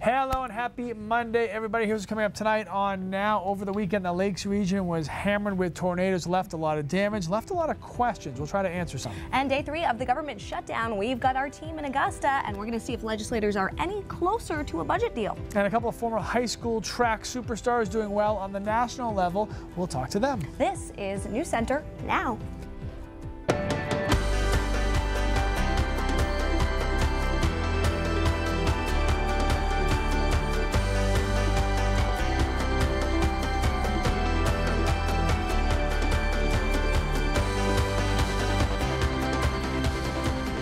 Hello and happy Monday, everybody. Here's what's coming up tonight on Now. Over the weekend, the Lakes region was hammered with tornadoes, left a lot of damage, left a lot of questions. We'll try to answer some. And day 3 of the government shutdown, we've got our team in Augusta, and we're going to see if legislators are any closer to a budget deal. And a couple of former high school track superstars doing well on the national level. We'll talk to them. This is News Center Now.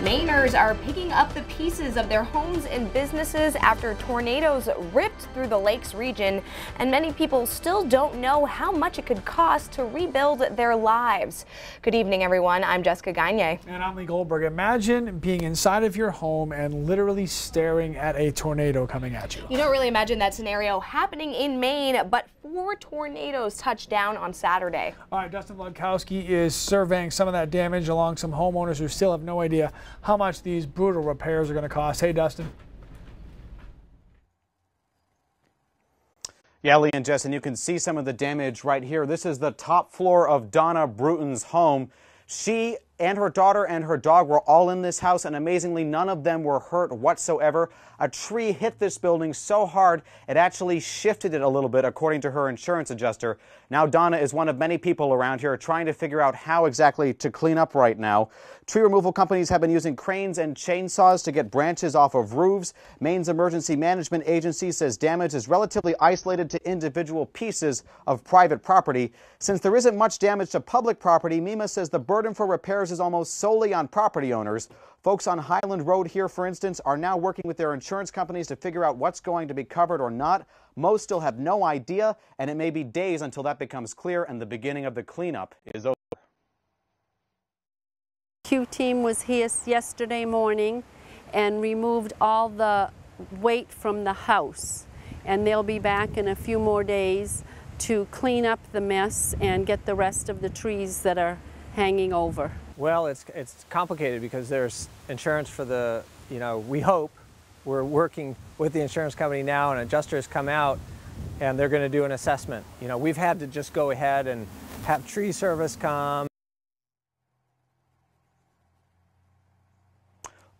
Mainers are picking up the pieces of their homes and businesses after tornadoes ripped through the Lakes region, and many people still don't know how much it could cost to rebuild their lives. Good evening, everyone. I'm Jessica Gagne. And I'm Lee Goldberg. Imagine being inside of your home and literally staring at a tornado coming at you. You don't really imagine that scenario happening in Maine, but 4 tornadoes touched down on Saturday. All right, Dustin Vlodkowski is surveying some of that damage along some homeowners who still have no idea how much these brutal repairs are going to cost. Hey, Dustin. Yeah, Lee and Jess, and you can see some of the damage right here. This is the top floor of Donna Bruton's home. She and her daughter and her dog were all in this house, and amazingly, none of them were hurt whatsoever. A tree hit this building so hard, it actually shifted it a little bit, according to her insurance adjuster. Now, Donna is one of many people around here trying to figure out how exactly to clean up right now. Tree removal companies have been using cranes and chainsaws to get branches off of roofs. Maine's Emergency Management Agency says damage is relatively isolated to individual pieces of private property. Since there isn't much damage to public property, MEMA says the burden for repairs is almost solely on property owners. Folks on Highland Road here, for instance, are now working with their insurance companies to figure out what's going to be covered or not. Most still have no idea, and it may be days until that becomes clear and the beginning of the cleanup is over. Q team was here yesterday morning and removed all the weight from the house, and they'll be back in a few more days to clean up the mess and get the rest of the trees that are hanging over. Well, it's complicated because there's insurance for the, we hope. We're working with the insurance company now, and adjusters come out and they're going to do an assessment. We've had to just go ahead and have tree service come.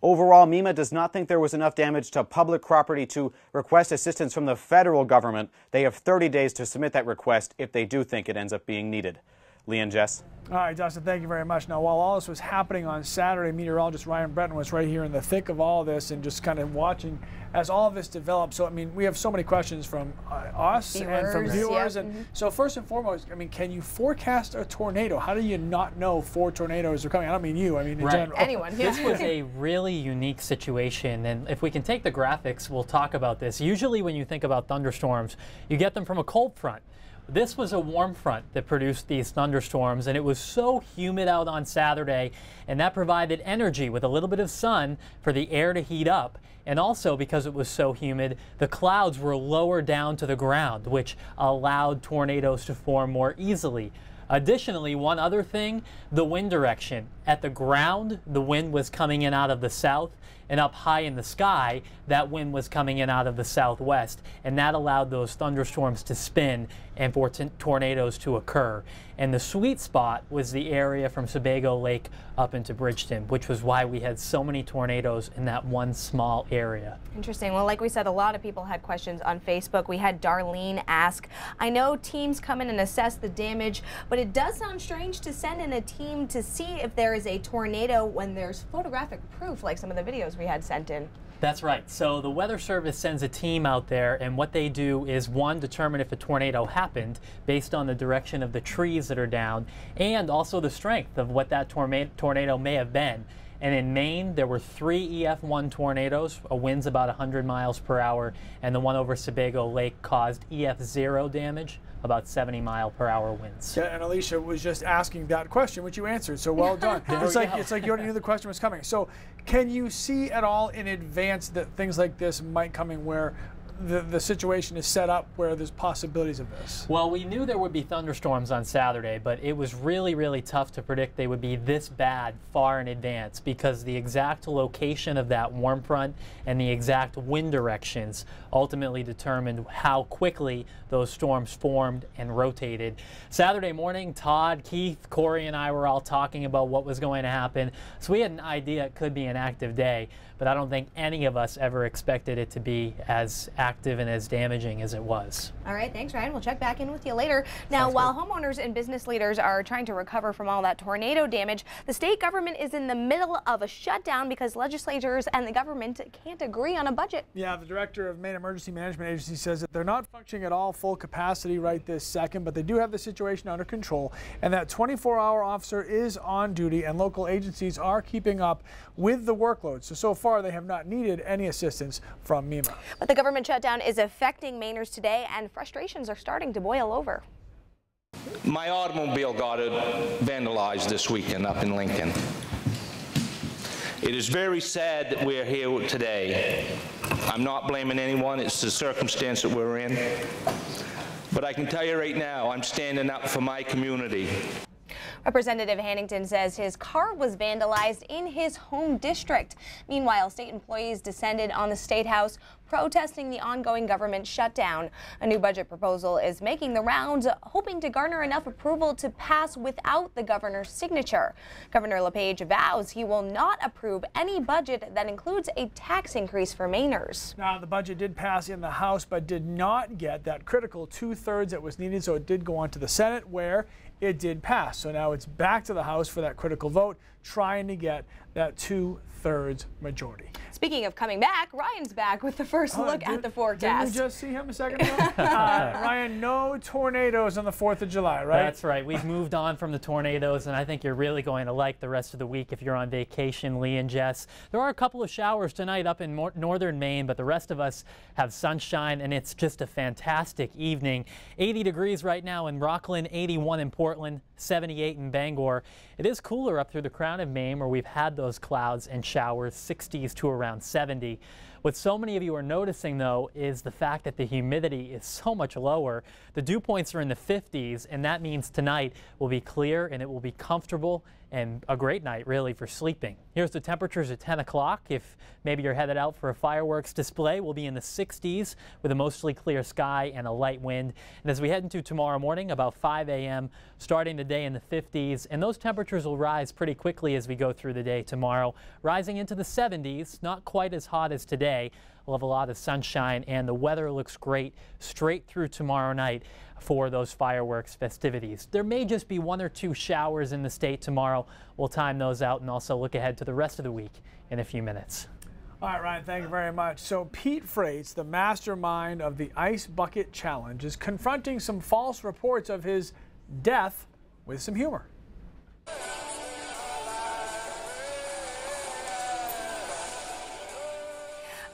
Overall, MEMA does not think there was enough damage to public property to request assistance from the federal government. They have 30 days to submit that request if they do think it ends up being needed. Lee and Jess. All right, Dustin, thank you very much. Now, while all this was happening on Saturday, meteorologist Ryan Breton was right here in the thick of all this and just kind of watching as all of this developed. So, I mean, we have so many questions from us and from viewers. Yep. And so, first and foremost, I mean, can you forecast a tornado? How do you not know 4 tornadoes are coming? I don't mean you. I mean, in general. Anyone. This was a really unique situation, and if we can take the graphics, we'll talk about this. Usually when you think about thunderstorms, you get them from a cold front. This was a warm front that produced these thunderstorms, and it was so humid out on Saturday, and that provided energy with a little bit of sun for the air to heat up. And also, because it was so humid, the clouds were lower down to the ground, which allowed tornadoes to form more easily. Additionally, one other thing, the wind direction. At the ground, the wind was coming in out of the south, and up high in the sky, that wind was coming in out of the southwest, and that allowed those thunderstorms to spin and for tornadoes to occur. And the sweet spot was the area from Sebago Lake up into Bridgeton, which was why we had so many tornadoes in that one small area. Interesting. Well, like we said, a lot of people had questions on Facebook. We had Darlene ask, I know teams come in and assess the damage, but it does sound strange to send in a team to see if there is a tornado when there's photographic proof like some of the videos we had sent in. That's right. So the Weather Service sends a team out there, and what they do is, one, determine if a tornado happened based on the direction of the trees that are down and also the strength of what that tornado may have been. And in Maine, there were 3 EF1 tornadoes, winds about 100 miles per hour, and the one over Sebago Lake caused EF0 damage, about 70-mile-per-hour winds. Yeah, and Alicia was just asking that question, which you answered, so well done. It's like you already knew the question was coming. So can you see at all in advance that things like this might come in where the situation is set up where there's possibilities of this? Well, we knew there would be thunderstorms on Saturday, but it was really, really tough to predict they would be this bad far in advance because the exact location of that warm front and the exact wind directions ultimately determined how quickly those storms formed and rotated. Saturday morning, Todd, Keith, Corey, and I were all talking about what was going to happen, so we had an idea it could be an active day, but I don't think any of us ever expected it to be as active and as damaging as it was. All right, thanks, Ryan. We'll check back in with you later. Now, while homeowners and business leaders are trying to recover from all that tornado damage, the state government is in the middle of a shutdown because legislators and the government can't agree on a budget. Yeah, the director of Maine Emergency Management Agency says that they're not functioning at all full capacity right this second, but they do have the situation under control, and that 24-hour officer is on duty, and local agencies are keeping up with the workload. So far, they have not needed any assistance from MEMA. But the government shutdown is affecting Mainers today, and frustrations are starting to boil over. My automobile got vandalized this weekend up in Lincoln. It is very sad that we're here today. I'm not blaming anyone, it's the circumstance that we're in. But I can tell you right now, I'm standing up for my community. Representative Hannington says his car was vandalized in his home district. Meanwhile, state employees descended on the State House protesting the ongoing government shutdown. A new budget proposal is making the rounds, hoping to garner enough approval to pass without the governor's signature. Governor LePage vows he will not approve any budget that includes a tax increase for Mainers. Now, the budget did pass in the House, but did not get that critical 2/3 that was needed, so it did go on to the Senate, where it did pass. So now it's back to the House for that critical vote, trying to get that 2/3 majority. Speaking of coming back, Ryan's back with the first look at the forecast. Didn't we just see him a second ago? Ryan, no tornadoes on the 4th of July, right? That's right. We've moved on from the tornadoes, and I think you're really going to like the rest of the week if you're on vacation, Lee and Jess. There are a couple of showers tonight up in northern Maine, but the rest of us have sunshine, and it's just a fantastic evening. 80 degrees right now in Rockland, 81 in Portland, 78 in Bangor. It is cooler up through the Crown of Maine, where we've had those clouds and showers, 60s to around 70. What so many of you are noticing, though, is the fact that the humidity is so much lower. The dew points are in the 50s, and that means tonight will be clear and it will be comfortable and a great night, really, for sleeping. Here's the temperatures at 10 o'clock. If maybe you're headed out for a fireworks display, we'll be in the 60s with a mostly clear sky and a light wind. And as we head into tomorrow morning, about 5 a.m., starting the day in the 50s, and those temperatures will rise pretty quickly as we go through the day tomorrow, rising into the 70s, not quite as hot as today. We'll have a lot of sunshine, and the weather looks great straight through tomorrow night for those fireworks festivities. There may just be 1 or 2 showers in the state tomorrow. We'll time those out and also look ahead to the rest of the week in a few minutes. All right, Ryan, thank you very much. So Pete Frates, the mastermind of the Ice Bucket Challenge, is confronting some false reports of his death with some humor.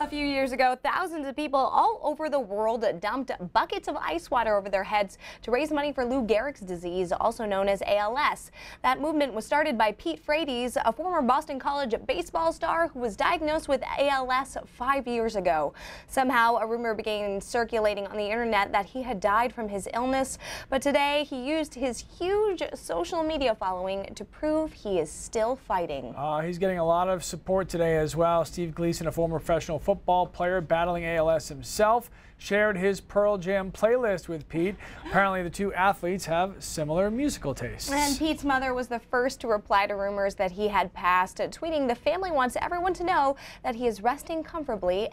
A few years ago, thousands of people all over the world dumped buckets of ice water over their heads to raise money for Lou Gehrig's disease, also known as ALS. That movement was started by Pete Frates, a former Boston College baseball star who was diagnosed with ALS 5 years ago. Somehow, a rumor began circulating on the internet that he had died from his illness, but today he used his huge social media following to prove he is still fighting. He's getting a lot of support today as well. Steve Gleason, a former professional football player battling ALS himself, shared his Pearl Jam playlist with Pete. Apparently the two athletes have similar musical tastes. And Pete's mother was the first to reply to rumors that he had passed, tweeting, "The family wants everyone to know that he is resting comfortably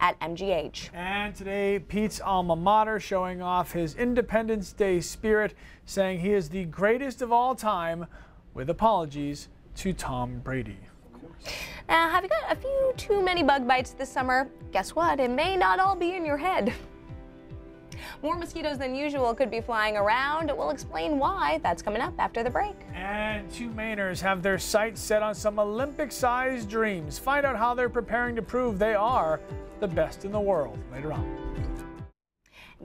at MGH." And today Pete's alma mater showing off his Independence Day spirit, saying he is the greatest of all time, with apologies to Tom Brady. Now, have you got a few too many bug bites this summer? Guess what? It may not all be in your head. More mosquitoes than usual could be flying around. We'll explain why. That's coming up after the break. And 2 Mainers have their sights set on some Olympic-sized dreams. Find out how they're preparing to prove they are the best in the world later on.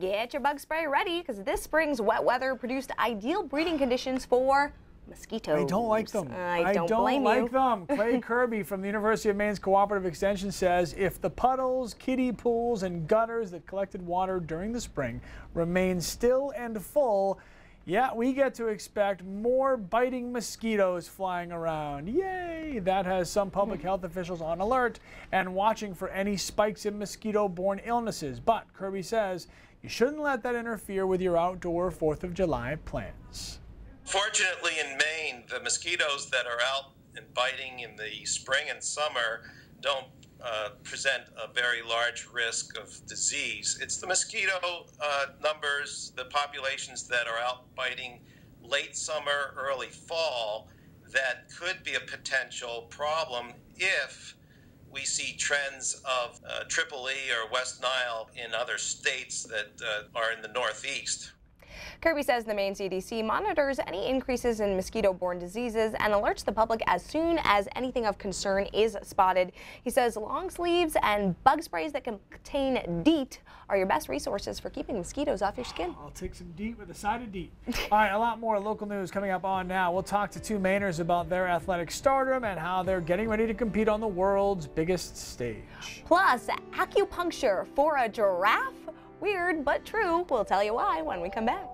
Get your bug spray ready, because this spring's wet weather produced ideal breeding conditions for Mosquitoes. I don't like them. I don't blame like you. them. Clay Kirby from the University of Maine's Cooperative Extension says if the puddles, kiddie pools, and gutters that collected water during the spring remain still and full, yeah, we get to expect more biting mosquitoes flying around. Yay! That has some public health officials on alert and watching for any spikes in mosquito-borne illnesses. But Kirby says you shouldn't let that interfere with your outdoor 4th of July plans. Fortunately, in Maine, the mosquitoes that are out and biting in the spring and summer don't present a very large risk of disease. It's the mosquito numbers, the populations that are out biting late summer, early fall, that could be a potential problem if we see trends of Triple E or West Nile in other states that are in the Northeast. Kirby says the Maine CDC monitors any increases in mosquito-borne diseases and alerts the public as soon as anything of concern is spotted. He says long sleeves and bug sprays that contain DEET are your best resources for keeping mosquitoes off your skin. I'll take some DEET with a side of DEET. All right, a lot more local news coming up on Now. We'll talk to two Mainers about their athletic stardom and how they're getting ready to compete on the world's biggest stage. Plus, acupuncture for a giraffe? Weird, but true. We'll tell you why when we come back.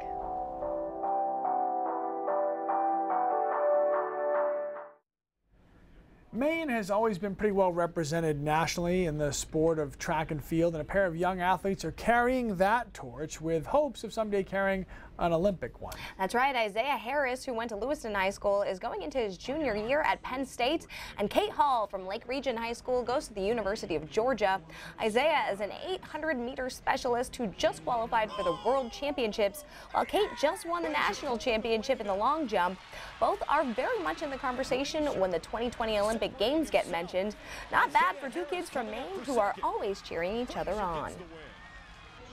Maine has always been pretty well represented nationally in the sport of track and field, and a pair of young athletes are carrying that torch with hopes of someday carrying an Olympic one. That's right. Isaiah Harris, who went to Lewiston High School, is going into his junior year at Penn State, and Kate Hall from Lake Region High School goes to the University of Georgia. Isaiah is an 800-meter specialist who just qualified for the World Championships, while Kate just won the national championship in the long jump. Both are very much in the conversation when the 2020 Olympic Games get mentioned. Not bad for two kids from Maine who are always cheering each other on.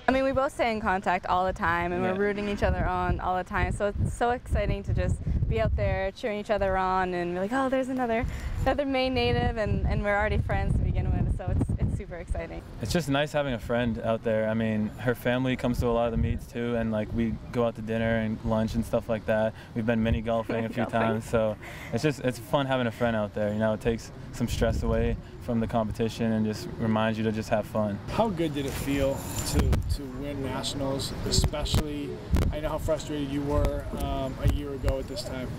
I mean, we both stay in contact all the time, and we're rooting each other on all the time. So it's so exciting to just be out there cheering each other on, and we're like, oh, there's another Maine native, and we're already friends to begin with. So it's super exciting. It's just nice having a friend out there. I mean, her family comes to a lot of the meets too, and like we go out to dinner and lunch and stuff like that. We've been mini golfing a few times, so it's fun having a friend out there. You know, it takes some stress away from the competition and just reminds you to just have fun. How good did it feel to win nationals, especially, I know how frustrated you were a year ago at this time.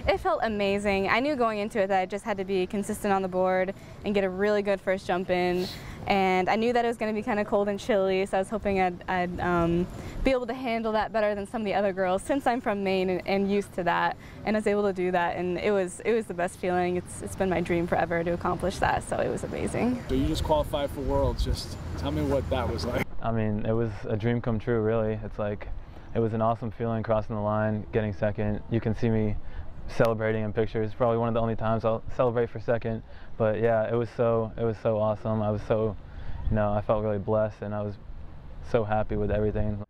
It felt amazing. I knew going into it that I just had to be consistent on the board and get a really good first jump in. And I knew that it was going to be kind of cold and chilly, so I was hoping I'd be able to handle that better than some of the other girls, since I'm from Maine and used to that. And I was able to do that, and it was the best feeling. It's been my dream forever to accomplish that, so it was amazing. So you just qualified for Worlds. Just tell me what that was like. I mean, it was a dream come true, really. It's like, it was an awesome feeling crossing the line, getting second. You can see me celebrating in pictures. Probably one of the only times I'll celebrate for second. But yeah, it was so awesome. I was so, I felt really blessed, and I was so happy with everything.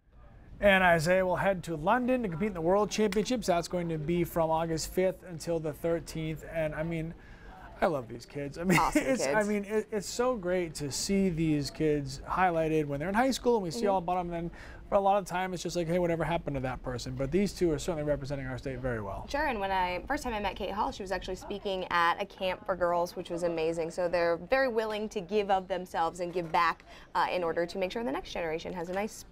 And Isaiah will head to London to compete in the World Championships. That's going to be from August 5th until the 13th. And I mean, I love these kids. I mean, awesome kids. It's so great to see these kids highlighted when they're in high school, and we see all about them. And then for a lot of time, it's just like, hey, whatever happened to that person? But these two are certainly representing our state very well. Sure, and first time I met Kate Hall, she was actually speaking at a camp for girls, which was amazing. So they're very willing to give of themselves and give back in order to make sure the next generation has a nice,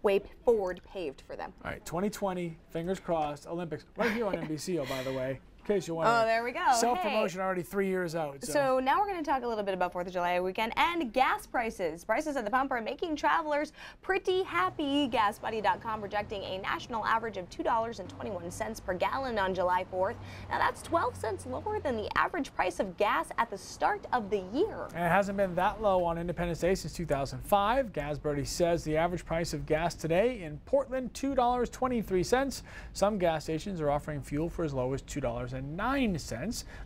way forward paved for them. All right, 2020, fingers crossed, Olympics, right here on NBC, by the way. In case you want Oh, there we go. Self-promotion already 3 years out. So now we're going to talk a little bit about 4th of July weekend and gas prices. Prices at the pump are making travelers pretty happy. GasBuddy.com projecting a national average of $2.21 per gallon on July 4th. Now that's 12 cents lower than the average price of gas at the start of the year. And it hasn't been that low on Independence Day since 2005. GasBuddy says the average price of gas today in Portland, $2.23. Some gas stations are offering fuel for as low as $2.09.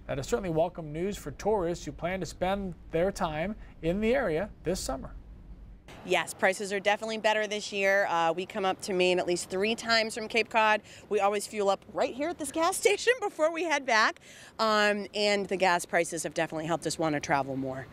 That is certainly welcome news for tourists who plan to spend their time in the area this summer. Yes, prices are definitely better this year. We come up to Maine at least 3 times from Cape Cod. We always fuel up right here at this gas station before we head back. And the gas prices have definitely helped us want to travel more.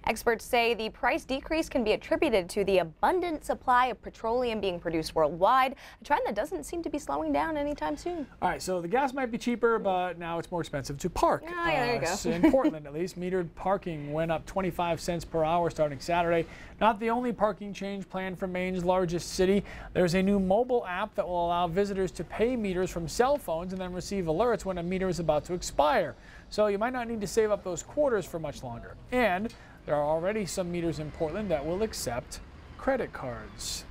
Experts say the price decrease can be attributed to the abundant supply of petroleum being produced worldwide, a trend that doesn't seem to be slowing down anytime soon. All right, so the gas might be cheaper, but now it's more expensive to park. Oh, yeah, there you go. So in Portland, at least, metered parking went up 25 cents per hour starting Saturday. Not the only parking change planned for Maine's largest city. There's a new mobile app that will allow visitors to pay meters from cell phones and then receive alerts when a meter is about to expire. So you might not need to save up those quarters for much longer. And there are already some meters in Portland that will accept credit cards.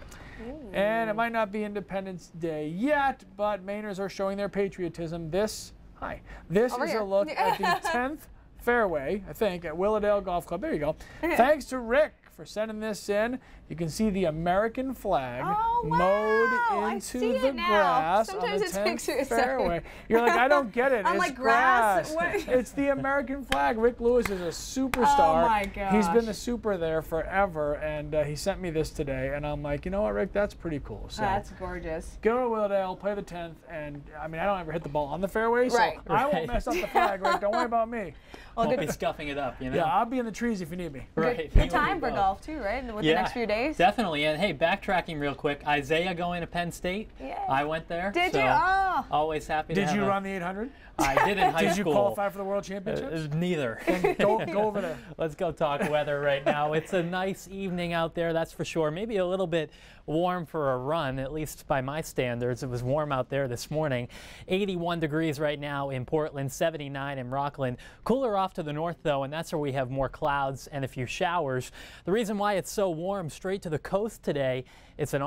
Ooh. And it might not be Independence Day yet, but Mainers are showing their patriotism. This is a look at the 10th fairway, I think, at Willowdale Golf Club. There you go. Thanks to Rick for sending this in. You can see the American flag mowed into the grass on the 10th fairway. You're like, I don't get it. I'm it's like, grass? It's the American flag. Rick Lewis is a superstar. Oh my gosh. He's been the super there forever, and he sent me this today, and I'm like, you know what, Rick, that's pretty cool. So that's gorgeous. Go to Willowdale, play the 10th, and I mean, I don't ever hit the ball on the fairway, so I won't mess up the flag, Rick. Don't worry about me. Well, won't be scuffing it up, you know? Yeah, I'll be in the trees if you need me. Right. Good time for golf, too, right? With the next few days? Definitely. And hey, backtracking real quick, Isaiah going to Penn State. Yeah. I went there. Did so you? Oh. Always happy to Did you run the 800? I did in high school. Did you qualify for the World Championships? Neither. Then go over there. Let's go talk weather right now. It's a nice evening out there, that's for sure. Maybe a little bit warm for a run, at least by my standards. It was warm out there this morning. 81 degrees right now in Portland, 79 in Rockland. Cooler off to the north, though, and that's where we have more clouds and a few showers. The reason why it's so warm straight to the coast today, it's an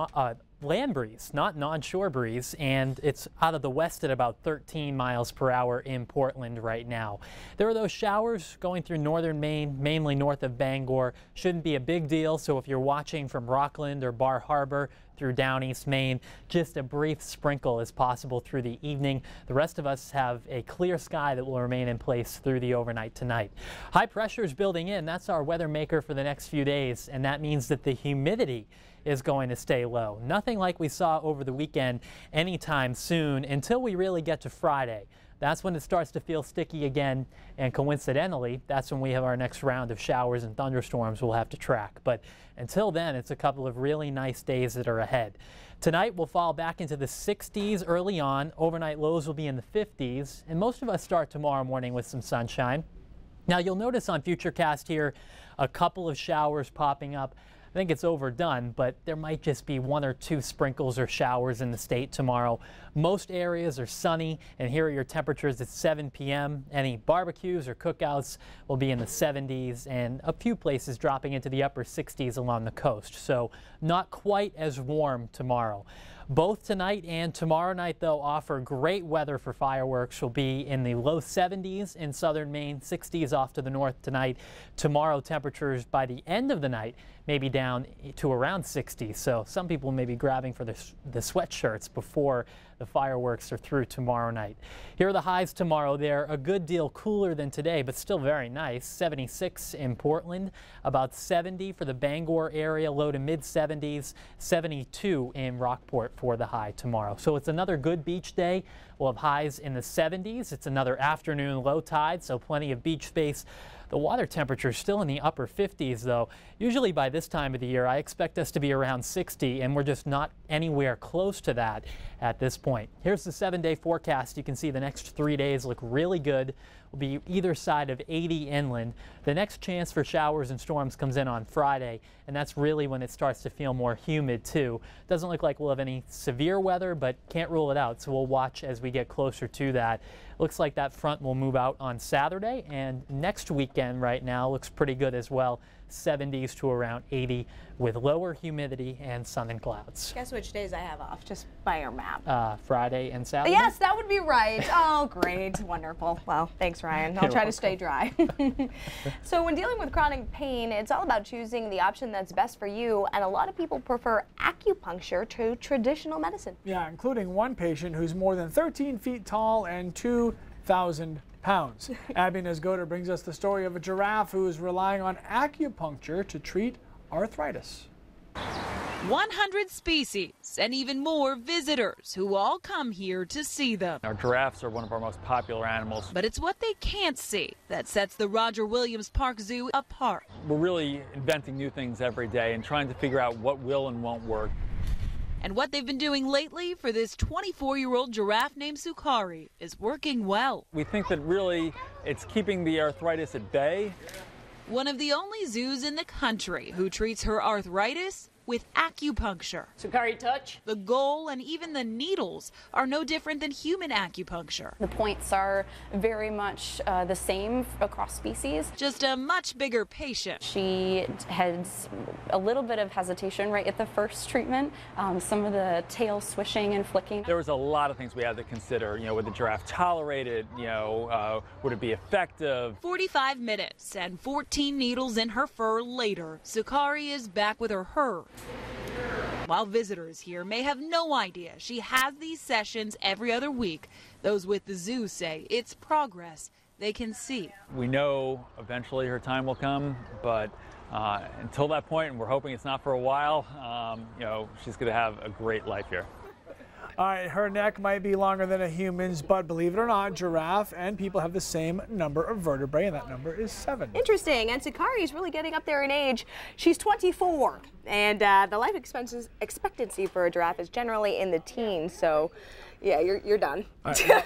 land breeze, not an onshore breeze, and it's out of the west at about 13 miles per hour in Portland right now. There are those showers going through northern Maine, mainly north of Bangor. Shouldn't be a big deal, so if you're watching from Rockland or Bar Harbor through down East Maine, just a brief sprinkle is possible through the evening. The rest of us have a clear sky that will remain in place through the overnight tonight. High pressure is building in. That's our weather maker for the next few days, and that means that the humidity is going to stay low. Nothing like we saw over the weekend anytime soon until we really get to Friday. That's when it starts to feel sticky again, and coincidentally, that's when we have our next round of showers and thunderstorms we'll have to track. But until then, it's a couple of really nice days that are ahead. Tonight, we'll fall back into the 60s early on. Overnight lows will be in the 50s, and most of us start tomorrow morning with some sunshine. Now, you'll notice on Futurecast here a couple of showers popping up. I think it's overdone, but there might just be 1 or 2 sprinkles or showers in the state tomorrow. Most areas are sunny, and here are your temperatures at 7 p.m. Any barbecues or cookouts will be in the 70s, and a few places dropping into the upper 60s along the coast. So not quite as warm tomorrow. Both tonight and tomorrow night, though, offer great weather for fireworks. Will be in the low 70s in southern Maine, 60s off to the north tonight. Tomorrow, temperatures by the end of the night may be down to around 60. So some people may be grabbing for the sweatshirts before the fireworks are through tomorrow night. Here are the highs tomorrow. They're a good deal cooler than today, but still very nice. 76 in Portland, about 70 for the Bangor area, low to mid 70s, 72 in Rockport for the high tomorrow. So it's another good beach day. We'll have highs in the 70s. It's another afternoon low tide, so plenty of beach space. The water temperature is still in the upper 50s, though. Usually by this time of the year, I expect us to be around 60, and we're just not anywhere close to that at this point. Here's the 7-day forecast. You can see the next 3 days look really good. Will be either side of 80 inland. The next chance for showers and storms comes in on Friday, and that's really when it starts to feel more humid too. Doesn't look like we'll have any severe weather, but can't rule it out, so we'll watch as we get closer to that. Looks like that front will move out on Saturday, and next weekend right now looks pretty good as well. 70s to around 80 with lower humidity and sun and clouds. Guess which days I have off, just by your map. Friday and Saturday? Yes, that would be right. Oh, great. Wonderful. Well, thanks, Ryan. I'll try to stay dry. So when dealing with chronic pain, it's all about choosing the option that's best for you, and a lot of people prefer acupuncture to traditional medicine. Yeah, including one patient who's more than 13 feet tall and 2,000 pounds. Abby Nesgoda brings us the story of a giraffe who is relying on acupuncture to treat arthritis. 100 species and even more visitors who all come here to see them. Our giraffes are one of our most popular animals. But it's what they can't see that sets the Roger Williams Park Zoo apart. We're really inventing new things every day and trying to figure out what will and won't work. And what they've been doing lately for this 24-year-old giraffe named Sukari is working well. We think that really it's keeping the arthritis at bay. One of the only zoos in the country who treats her arthritis with acupuncture. Sukari touch. The goal and even the needles are no different than human acupuncture. The points are very much the same across species. Just a much bigger patient. She had a little bit of hesitation right at the first treatment, some of the tail swishing and flicking. There was a lot of things we had to consider. Would the giraffe tolerate it? Would it be effective? 45 minutes and 14 needles in her fur later, Sukari is back with her herd. While visitors here may have no idea she has these sessions every other week, those with the zoo say it's progress they can see. We know eventually her time will come, but until that point, and we're hoping it's not for a while, she's going to have a great life here. All right, her neck might be longer than a human's, but believe it or not, giraffe and people have the same number of vertebrae, and that number is 7. Interesting, and Sukari is really getting up there in age. She's 24, and the life expectancy for a giraffe is generally in the teens, so yeah, you're done. Right,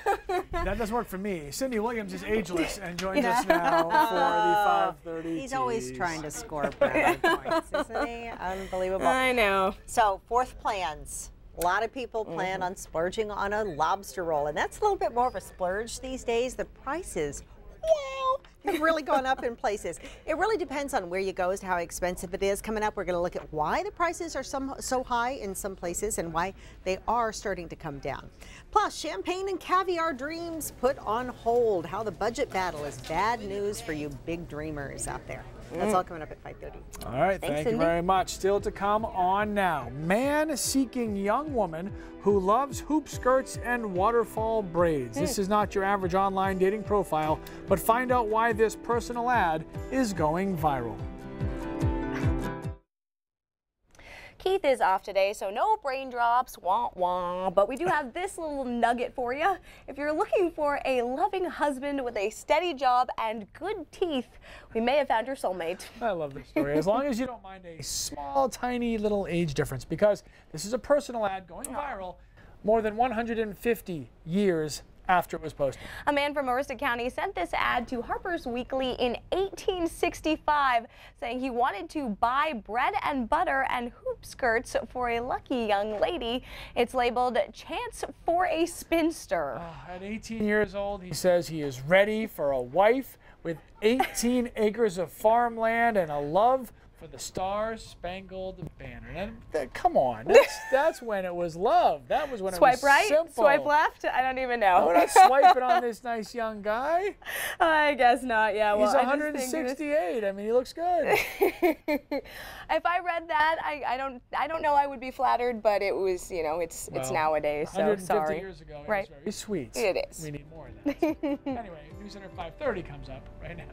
that doesn't work for me. Cindy Williams is ageless and joins us now for the 5:30 He's always trying to score brand points, isn't he? Unbelievable. I know. So, fourth plans. A lot of people plan on splurging on a lobster roll, and that's a little bit more of a splurge these days. The prices, well, have really gone up in places. It really depends on where you go as to how expensive it is. Coming up, we're going to look at why the prices are so high in some places and why they are starting to come down. Plus, champagne and caviar dreams put on hold. How the budget battle is bad news for you big dreamers out there. That's all coming up at 5:30. All right, thank you very much. Still to come on now. Man seeking young woman who loves hoop skirts and waterfall braids. This is not your average online dating profile, but find out why this personal ad is going viral. Keith is off today, so no brain drops, wah wah. But we do have this little nugget for you. If you're looking for a loving husband with a steady job and good teeth, we may have found your soulmate. I love this story. As long as you don't mind a small, tiny little age difference, because this is a personal ad going viral more than 150 years after it was posted. A man from Aroostook County sent this ad to Harper's Weekly in 1865 saying he wanted to buy bread and butter and hoop skirts for a lucky young lady. It's labeled Chance for a Spinster. At 18 years old, he says he is ready for a wife with 18 acres of farmland and a love for the Star-Spangled Banner. Come on, that's when it was love. That was when it was right, simple. swipe left. I don't even know. We're not swiping on this nice young guy. I guess not. Yeah, well, he's 168. I mean, he looks good. If I read that, I don't know. I would be flattered, but it was, it's nowadays. So 150 sorry. years ago, it right? was very sweet. It is. We need more of that. Anyway, News Center 5:30 comes up right now.